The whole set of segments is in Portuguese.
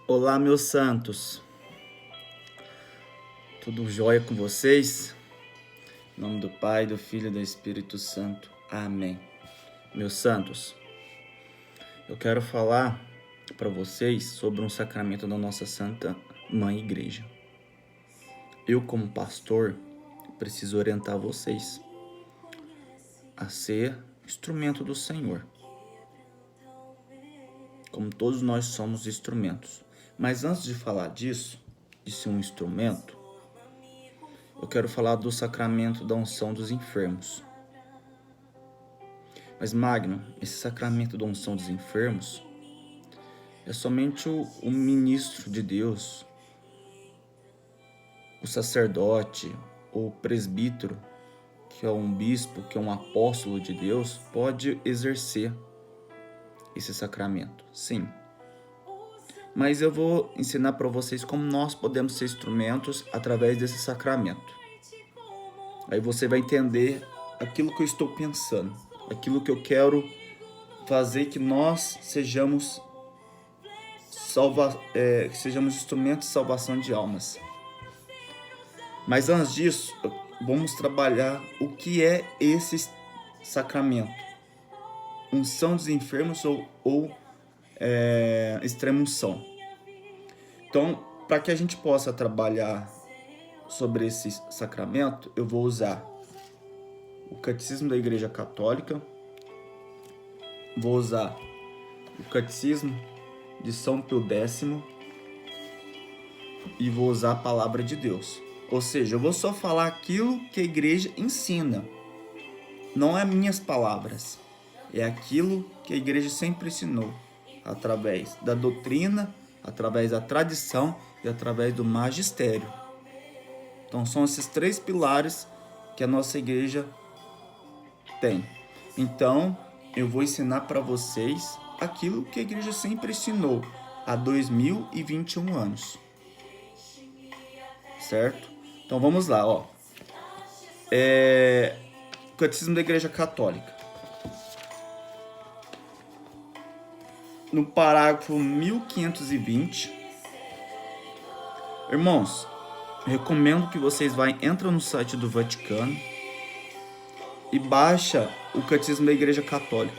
Olá, meus santos. Tudo jóia com vocês? Em nome do Pai, do Filho e do Espírito Santo. Amém. Meus santos, eu quero falar para vocês sobre um sacramento da nossa Santa Mãe Igreja. Eu, como pastor, preciso orientar vocês a ser instrumento do Senhor. Como todos nós somos instrumentos. Mas antes de falar disso, de ser um instrumento, eu quero falar do sacramento da unção dos enfermos. Mas, Magno, esse sacramento da unção dos enfermos é somente o ministro de Deus, o sacerdote, o presbítero, que é um bispo, que é um apóstolo de Deus, pode exercer esse sacramento. Sim. Mas eu vou ensinar para vocês como nós podemos ser instrumentos através desse sacramento. Aí você vai entender aquilo que eu estou pensando, aquilo que eu quero fazer, que nós sejamos instrumentos de salvação de almas. Mas antes disso, vamos trabalhar o que é esse sacramento. Unção dos enfermos ou extrema-unção. Então, para que a gente possa trabalhar sobre esse sacramento, eu vou usar o Catecismo da Igreja Católica, vou usar o Catecismo de São Pio X e vou usar a Palavra de Deus. Ou seja, eu vou só falar aquilo que a Igreja ensina. Não é minhas palavras, é aquilo que a Igreja sempre ensinou, através da doutrina, através da tradição e através do magistério. Então são esses três pilares que a nossa igreja tem. Então eu vou ensinar para vocês aquilo que a igreja sempre ensinou há 2021 anos. Certo? Então vamos lá, ó. O Catecismo da Igreja Católica. No parágrafo 1520, irmãos, recomendo que vocês entram no site do Vaticano e baixa o Catecismo da Igreja Católica.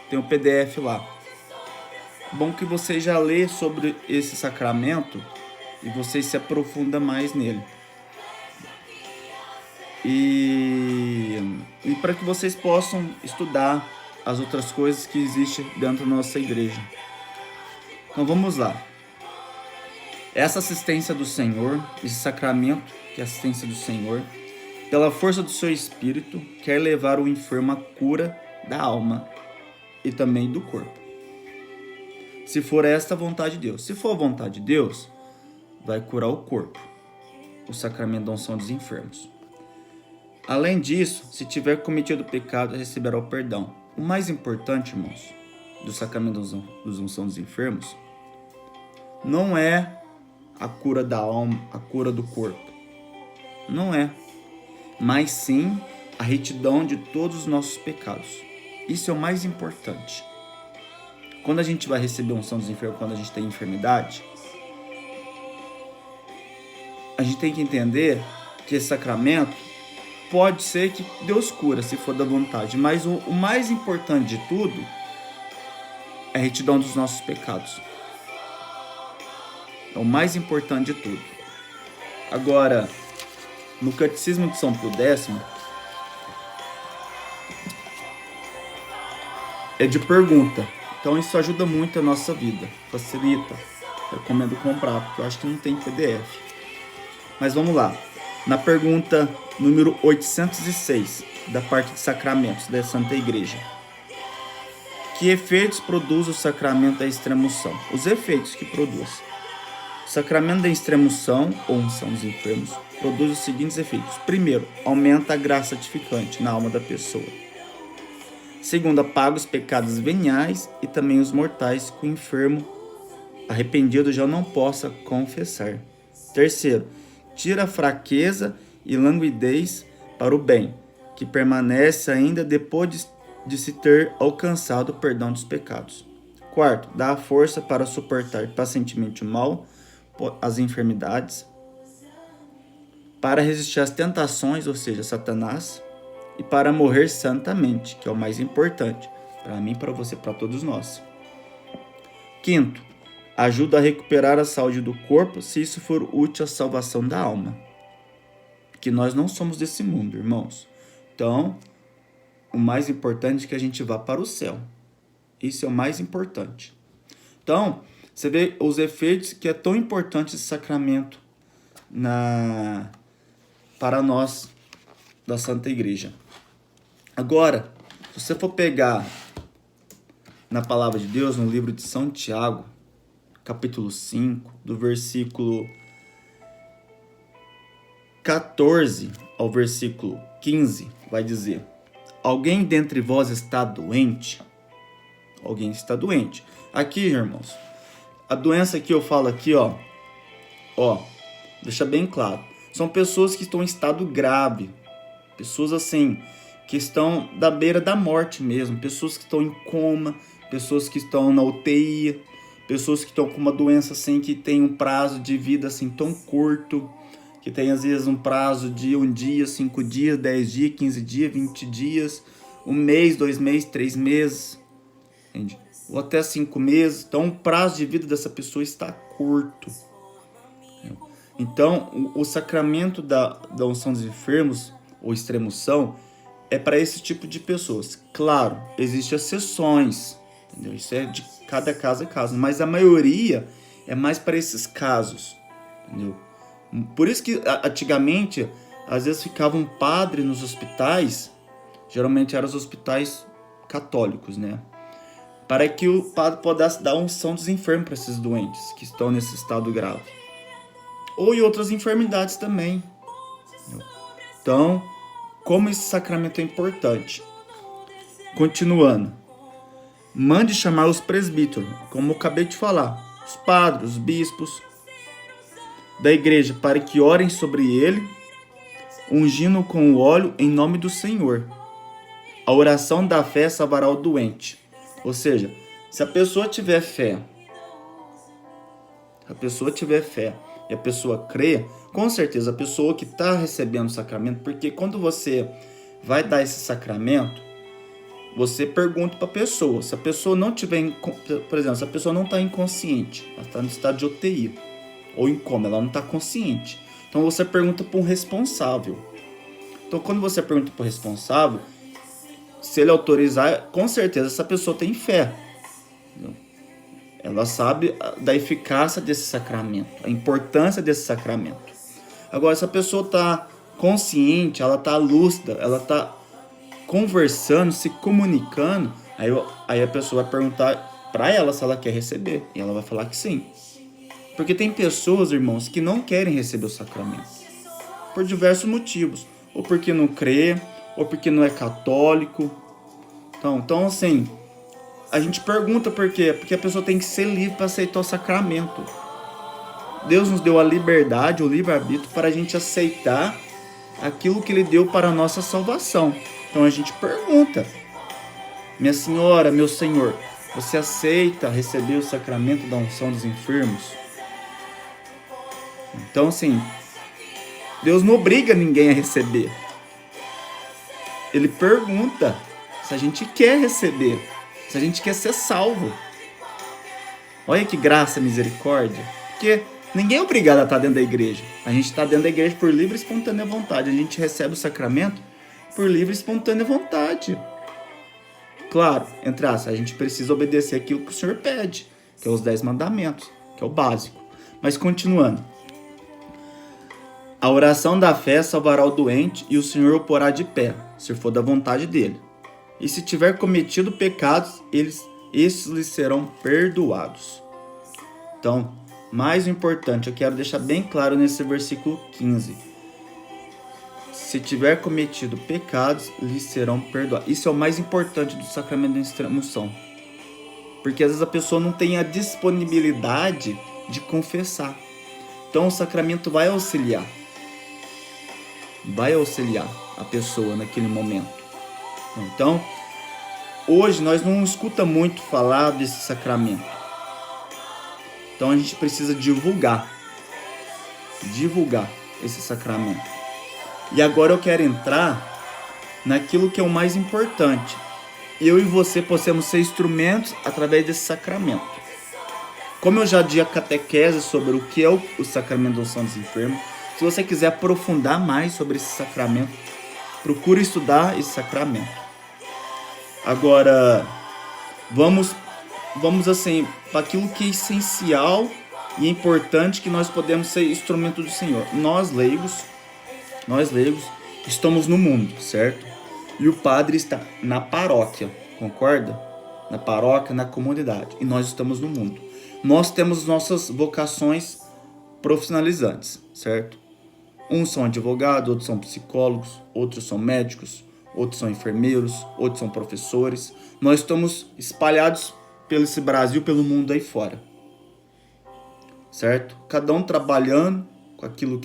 Tem um PDF lá. Bom que vocês já lê sobre esse sacramento e vocês se aprofundam mais nele. E para que vocês possam estudar as outras coisas que existem dentro da nossa igreja. Então vamos lá. Essa assistência do Senhor, esse sacramento, que é a assistência do Senhor, pela força do seu Espírito, quer levar o enfermo à cura da alma e também do corpo. Se for esta a vontade de Deus. Se for a vontade de Deus, vai curar o corpo. O sacramento da unção dos enfermos. Além disso, se tiver cometido pecado, receberá o perdão. O mais importante, irmãos, do sacramento da unção dos enfermos, não é a cura da alma, a cura do corpo. Não é. Mas sim a retidão de todos os nossos pecados. Isso é o mais importante. Quando a gente vai receber a unção dos enfermos, quando a gente tem enfermidade, a gente tem que entender que esse sacramento pode ser que Deus cura, se for da vontade. Mas o mais importante de tudo é a retidão dos nossos pecados. É o mais importante de tudo. Agora, no Catecismo de São Pio X, é de pergunta. Então isso ajuda muito a nossa vida. Facilita. Eu recomendo comprar, porque eu acho que não tem PDF. Mas vamos lá. Na pergunta número 806, da parte de sacramentos da Santa Igreja. Que efeitos produz o sacramento da extrema-unção? Os efeitos que produz. O sacramento da extrema-unção, ou unção dos enfermos, produz os seguintes efeitos. Primeiro, aumenta a graça santificante na alma da pessoa. Segundo, apaga os pecados veniais e também os mortais que o enfermo arrependido já não possa confessar. Terceiro, tira a fraqueza e languidez para o bem, que permanece ainda depois de se ter alcançado o perdão dos pecados. Quarto, dá a força para suportar pacientemente o mal, as enfermidades, para resistir às tentações, ou seja, Satanás, e para morrer santamente, que é o mais importante, para mim, para você, para todos nós. Quinto, ajuda a recuperar a saúde do corpo, se isso for útil à salvação da alma. Porque nós não somos desse mundo, irmãos. Então, o mais importante é que a gente vá para o céu. Isso é o mais importante. Então, você vê os efeitos que é tão importante esse sacramento para nós da Santa Igreja. Agora, se você for pegar na Palavra de Deus, no livro de São Tiago, capítulo 5, do versículo 14 ao versículo 15, vai dizer: alguém dentre vós está doente? Alguém está doente. Aqui, irmãos, a doença que eu falo aqui, ó, deixa bem claro. São pessoas que estão em estado grave. Pessoas assim, que estão da beira da morte mesmo. Pessoas que estão em coma, pessoas que estão na UTI, pessoas que estão com uma doença assim, que tem um prazo de vida assim tão curto, que tem às vezes um prazo de 1 dia, 5 dias, 10 dias, 15 dias, 20 dias, 1 mês, 2 meses, 3 meses, entende? Ou até 5 meses. Então o prazo de vida dessa pessoa está curto. Então o sacramento da unção dos enfermos, ou extremunção, é para esse tipo de pessoas. Claro, existem exceções, entendeu? Isso é de cada caso a caso, mas a maioria é mais para esses casos, entendeu? Por isso que antigamente, às vezes ficava um padre nos hospitais, geralmente eram os hospitais católicos, né? Para que o padre pudesse dar unção dos enfermos para esses doentes que estão nesse estado grave. Ou em outras enfermidades também. Então, como esse sacramento é importante. Continuando. Mande chamar os presbíteros, como eu acabei de falar, os padres, os bispos da igreja, para que orem sobre ele, ungindo com o óleo em nome do Senhor. A oração da fé salvará o doente. Ou seja, se a pessoa tiver fé, e a pessoa crê, com certeza a pessoa que está recebendo o sacramento, porque quando você vai dar esse sacramento, você pergunta para a pessoa. Se a pessoa não tiver, por exemplo, se a pessoa não está inconsciente, ela está no estado de UTI, ou em coma, ela não está consciente. Então você pergunta para um responsável. Então quando você pergunta para o responsável, se ele autorizar, com certeza essa pessoa tem fé. Ela sabe da eficácia desse sacramento, a importância desse sacramento. Agora, se a pessoa está consciente, ela está lúcida, ela está conversando, se comunicando, aí a pessoa vai perguntar para ela se ela quer receber. E ela vai falar que sim. Porque tem pessoas, irmãos, que não querem receber o sacramento. Por diversos motivos. Ou porque não crê, ou porque não é católico. Então assim, a gente pergunta por quê? Porque a pessoa tem que ser livre para aceitar o sacramento. Deus nos deu a liberdade, o livre-arbítrio, para a gente aceitar aquilo que Ele deu para a nossa salvação. Então a gente pergunta: minha senhora, meu senhor, você aceita receber o sacramento da unção dos enfermos? Então assim, Deus não obriga ninguém a receber. Ele pergunta se a gente quer receber, se a gente quer ser salvo. Olha que graça, misericórdia. Porque ninguém é obrigado a estar dentro da igreja. A gente está dentro da igreja por livre e espontânea vontade. A gente recebe o sacramento por livre e espontânea vontade. Claro, entre aspas, a gente precisa obedecer aquilo que o Senhor pede, que é os 10 mandamentos, que é o básico. Mas continuando. A oração da fé salvará o doente e o Senhor o porá de pé, se for da vontade dele. E se tiver cometido pecados, esses lhe serão perdoados. Então, mais importante, eu quero deixar bem claro nesse versículo 15. Se tiver cometido pecados, lhe serão perdoados. Isso é o mais importante do sacramento da extrema-unção. Porque às vezes a pessoa não tem a disponibilidade de confessar. Então o sacramento vai auxiliar a pessoa naquele momento. Então, hoje nós não escuta muito falar desse sacramento. Então a gente precisa divulgar esse sacramento. E agora eu quero entrar naquilo que é o mais importante. Eu e você possamos ser instrumentos através desse sacramento. Como eu já dei a catequese sobre o que é o sacramento da unção dos enfermos, se você quiser aprofundar mais sobre esse sacramento, procure estudar esse sacramento. Agora, vamos assim, para aquilo que é essencial e importante, que nós podemos ser instrumento do Senhor. Nós leigos, estamos no mundo, certo? E o padre está na paróquia, concorda? Na paróquia, na comunidade. E nós estamos no mundo. Nós temos nossas vocações profissionalizantes, certo? Uns são advogados, outros são psicólogos, outros são médicos, outros são enfermeiros, outros são professores. Nós estamos espalhados pelo esse Brasil, pelo mundo aí fora, certo? Cada um trabalhando com aquilo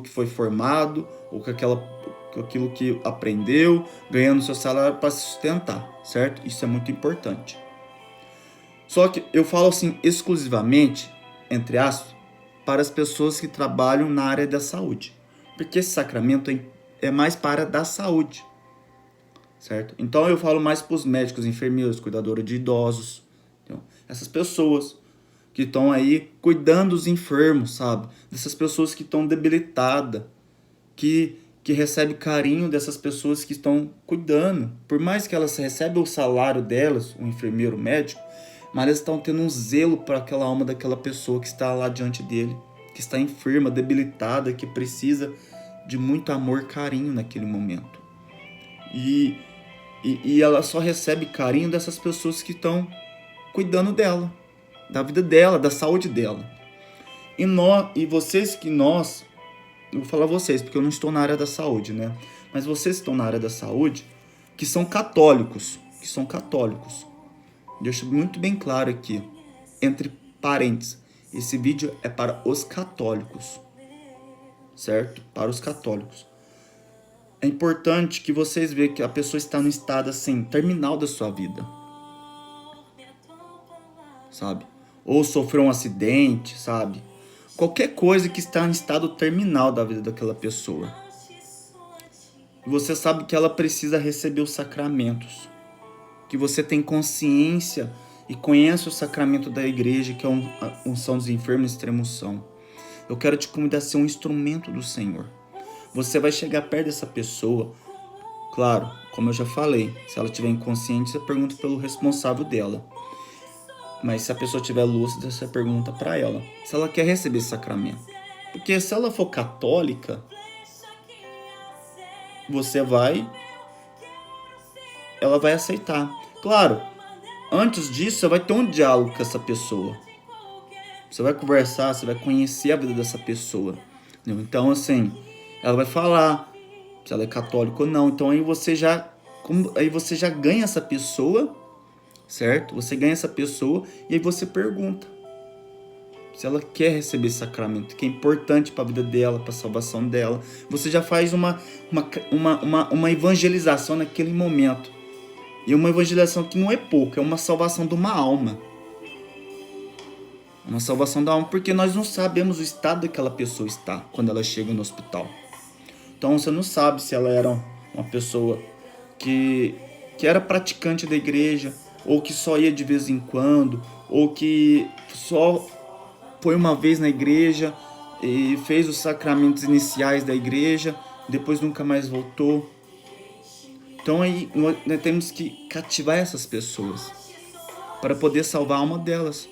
que foi formado, ou com aquilo que aprendeu, ganhando seu salário para se sustentar, certo? Isso é muito importante. Só que eu falo assim exclusivamente, entre aspas, para as pessoas que trabalham na área da saúde, porque esse sacramento é mais para a área da saúde, certo? Então eu falo mais para os médicos, enfermeiros, cuidadores de idosos, então, essas pessoas que estão aí cuidando dos enfermos, sabe? Dessas pessoas que estão debilitadas, que recebem carinho dessas pessoas que estão cuidando. Por mais que elas recebam o salário delas, o enfermeiro, o médico, mas elas estão tendo um zelo para aquela alma daquela pessoa que está lá diante dele, que está enferma, debilitada, que precisa de muito amor, carinho naquele momento. E ela só recebe carinho dessas pessoas que estão cuidando dela, da vida dela, da saúde dela. Eu vou falar vocês, porque eu não estou na área da saúde, né? Mas vocês que estão na área da saúde, que são católicos, deixo muito bem claro aqui, entre parênteses, esse vídeo é para os católicos, certo? Para os católicos. É importante que vocês vejam que a pessoa está no estado assim, terminal da sua vida, sabe? Ou sofreu um acidente, sabe? Qualquer coisa que está em estado terminal da vida daquela pessoa. Você sabe que ela precisa receber os sacramentos. Que você tem consciência e conhece o sacramento da igreja, que é a unção dos enfermos, a extrema-unção. Eu quero te convidar a ser um instrumento do Senhor. Você vai chegar perto dessa pessoa. Claro, como eu já falei, se ela estiver inconsciente, você pergunta pelo responsável dela. Mas se a pessoa estiver lúcida, você pergunta para ela se ela quer receber esse sacramento. Porque se ela for católica, ela vai aceitar. Claro, antes disso, você vai ter um diálogo com essa pessoa. Você vai conversar, você vai conhecer a vida dessa pessoa. Entendeu? Então, assim, ela vai falar se ela é católica ou não. Então, aí você já ganha essa pessoa, certo? Você ganha essa pessoa e aí você pergunta se ela quer receber esse sacramento, que é importante para a vida dela, para a salvação dela. Você já faz uma evangelização naquele momento. E uma evangelização que não é pouco, é uma salvação de uma alma. Uma salvação da alma, porque nós não sabemos o estado daquela pessoa está quando ela chega no hospital. Então você não sabe se ela era uma pessoa que era praticante da igreja, ou que só ia de vez em quando, ou que só foi uma vez na igreja e fez os sacramentos iniciais da igreja, depois nunca mais voltou. Então aí nós temos que cativar essas pessoas para poder salvar a alma delas.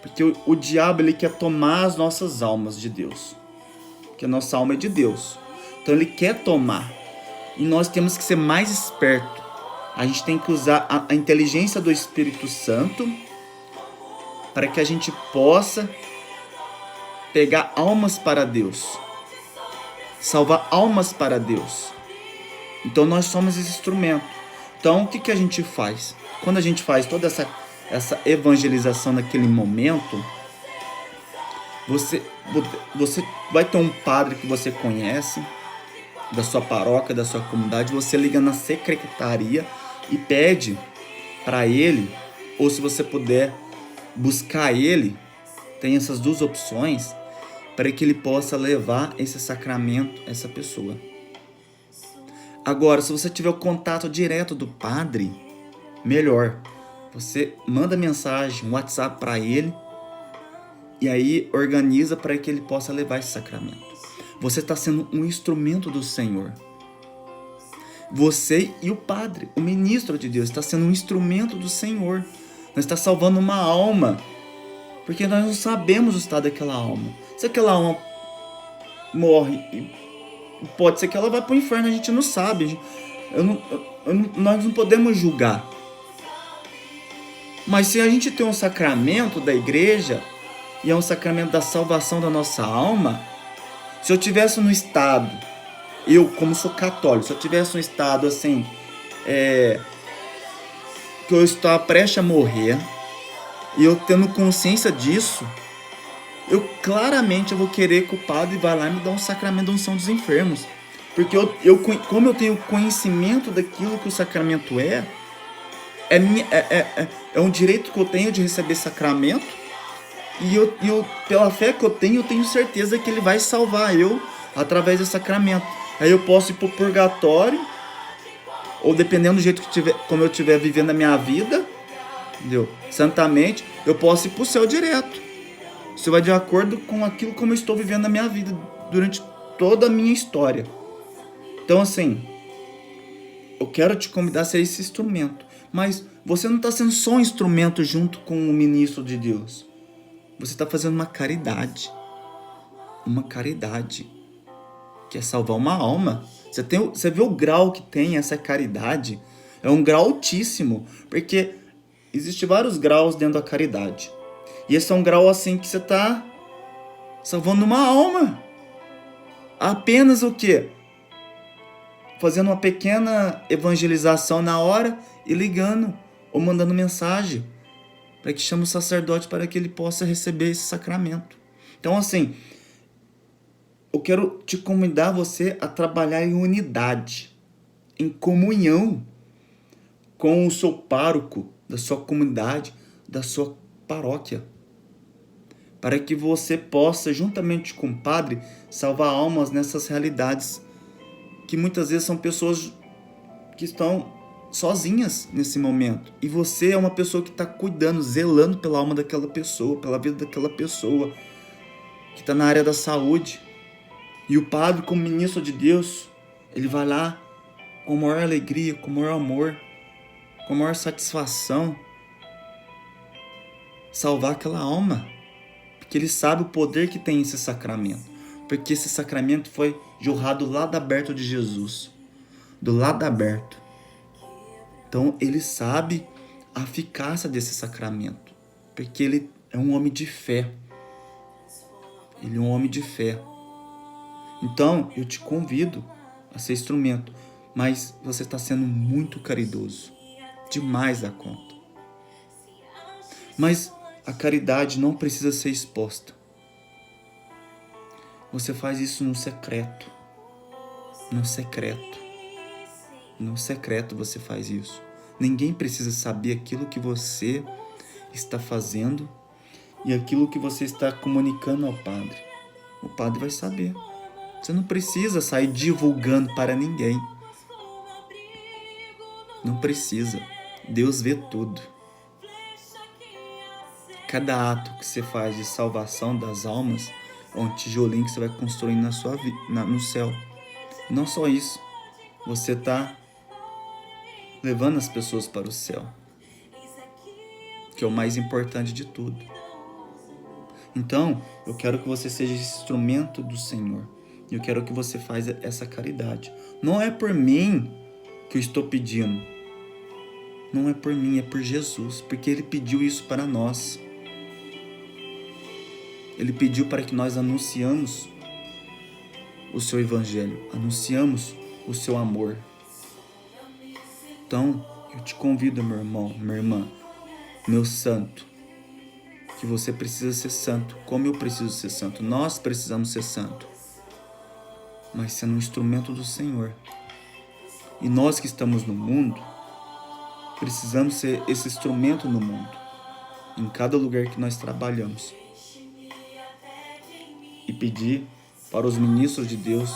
Porque o diabo ele quer tomar as nossas almas de Deus. Porque a nossa alma é de Deus. Então ele quer tomar. E nós temos que ser mais espertos. A gente tem que usar a inteligência do Espírito Santo para que a gente possa pegar almas para Deus. Salvar almas para Deus. Então nós somos esse instrumento. Então o que a gente faz? Quando a gente faz toda essa evangelização naquele momento, você vai ter um padre que você conhece, da sua paróquia, da sua comunidade, você liga na secretaria e pede para ele, ou se você puder buscar ele, tem essas duas opções, para que ele possa levar esse sacramento a essa pessoa. Agora, se você tiver o contato direto do padre, melhor. Você manda mensagem, um WhatsApp para ele, e aí organiza para que ele possa levar esse sacramento. Você está sendo um instrumento do Senhor. Você e o padre, o ministro de Deus, está sendo um instrumento do Senhor. Nós está salvando uma alma, porque nós não sabemos o estado daquela alma. Se aquela alma morre, pode ser que ela vá para o inferno, a gente não sabe. Nós não podemos julgar. Mas se a gente tem um sacramento da igreja, e é um sacramento da salvação da nossa alma, se eu tivesse no estado, eu como sou católico, se eu tivesse um estado assim, que eu estou prestes a morrer, e eu tendo consciência disso, eu claramente vou querer que o padre vá lá e me dê um sacramento da unção dos enfermos. Porque como eu tenho conhecimento daquilo que o sacramento é um direito que eu tenho de receber sacramento, e eu pela fé que eu tenho certeza que ele vai salvar eu através desse sacramento. Aí eu posso ir pro purgatório, ou dependendo do jeito que como eu estiver vivendo a minha vida, entendeu? Santamente, eu posso ir pro céu direto. Isso vai de acordo com aquilo como eu estou vivendo a minha vida durante toda a minha história. Então, assim, eu quero te convidar a ser esse instrumento. Mas você não está sendo só um instrumento junto com o ministro de Deus. Você está fazendo uma caridade. Uma caridade. Que é salvar uma alma. Você vê o grau que tem essa caridade. É um grau altíssimo. Porque existem vários graus dentro da caridade. E esse é um grau assim que você está salvando uma alma. Apenas o quê? Fazendo uma pequena evangelização na hora e ligando ou mandando mensagem para que chame o sacerdote para que ele possa receber esse sacramento. Então, assim, eu quero te convidar você a trabalhar em unidade, em comunhão com o seu pároco da sua comunidade, da sua paróquia, para que você possa, juntamente com o padre, salvar almas nessas realidades que muitas vezes são pessoas que estão sozinhas nesse momento. E você é uma pessoa que está cuidando, zelando pela alma daquela pessoa, pela vida daquela pessoa, que está na área da saúde. E o padre, como ministro de Deus, ele vai lá com maior alegria, com maior amor, com maior satisfação, salvar aquela alma. Porque ele sabe o poder que tem esse sacramento. Porque esse sacramento foi jorrado do lado aberto de Jesus. Do lado aberto. Então ele sabe a eficácia desse sacramento. Porque ele é um homem de fé. Ele é um homem de fé. Então eu te convido a ser instrumento. Mas você está sendo muito caridoso. Demais da conta. Mas a caridade não precisa ser exposta. Você faz isso no secreto. No secreto. No secreto você faz isso. Ninguém precisa saber aquilo que você está fazendo e aquilo que você está comunicando ao padre. O padre vai saber. Você não precisa sair divulgando para ninguém. Não precisa. Deus vê tudo. Cada ato que você faz de salvação das almas é um tijolinho que você vai construindo na sua vida, no céu. Não só isso. Você está levando as pessoas para o céu, que é o mais importante de tudo. Então, eu quero que você seja esse instrumento do Senhor. Eu quero que você faça essa caridade. Não é por mim que eu estou pedindo. Não é por mim, é por Jesus, porque Ele pediu isso para nós. Ele pediu para que nós anunciamos o seu evangelho, anunciamos o seu amor. Então, eu te convido, meu irmão, minha irmã, meu santo, que você precisa ser santo, como eu preciso ser santo. Nós precisamos ser santo, mas sendo um instrumento do Senhor. E nós que estamos no mundo, precisamos ser esse instrumento no mundo, em cada lugar que nós trabalhamos. E pedir para os ministros de Deus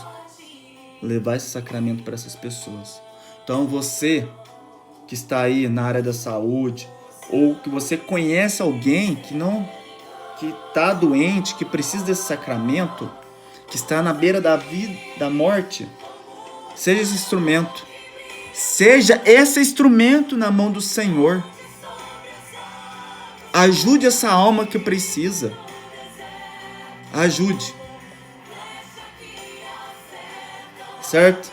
levar esse sacramento para essas pessoas. Então você que está aí na área da saúde, ou que você conhece alguém que está doente, que precisa desse sacramento, que está na beira da vida, da morte, seja esse instrumento. Seja esse instrumento na mão do Senhor. Ajude essa alma que precisa. Ajude. Certo?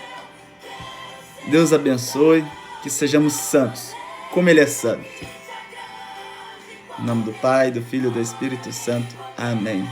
Deus abençoe. Que sejamos santos, como Ele é santo. Em nome do Pai, do Filho e do Espírito Santo. Amém.